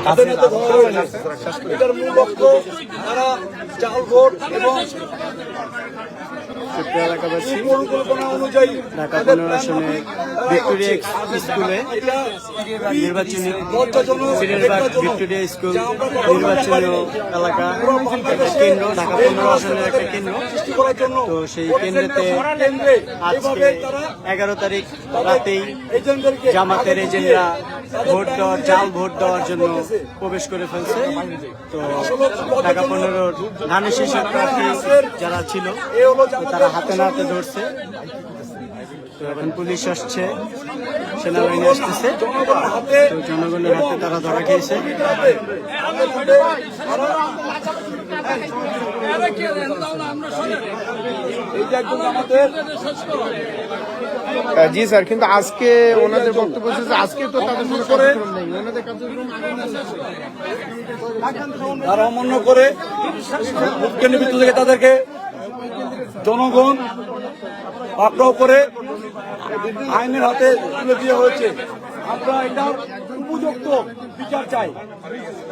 হাতে নাতে ধরা হয়েছে। এটার মূল লক্ষ্য তারা জাল ভোট এবং এলাকাবাসী পরিকল্পনা অনুযায়ী ঢাকা 15 আসনে ভিক্টোরিয়া স্কুলে নির্বাচনী সিরিয়ারবাগ ভিক্টোরিয়া স্কুল নির্বাচনী এলাকা একটা কেন্দ্র, ঢাকা 15 আসনের একটা কেন্দ্র। তো সেই কেন্দ্রেতে আজকে 11 তারিখ রাতেই জামাতের এজেন্টরা ভোট দেওয়ার জাল ভোট দেওয়ার জন্য প্রবেশ করে ফেলছে। তো ঢাকা 15 ধানের শীর্ষক প্রার্থী যারা ছিল তারা হাতে নাতে ধরছে। তো এখন পুলিশ আসছে, সেনাবাহিনী আসতেছে, তো জনগণের হাতে তারা ধরা খেয়েছে। জি স্যার, কিন্তু আজকে ওনাদের বক্তব্য হচ্ছে আজকে তো তাদের কোনো কার্যক্রম নেই, ওনাদের কার্যক্রম তারা অমান্য করে ভোট কেন্দ্রের ভিতর থেকে তাদেরকে জনগণ পাকড়াও করে আইনের হাতে তুলে দেওয়া হয়েছে। আমরা এটা উপযুক্ত বিচার চাই।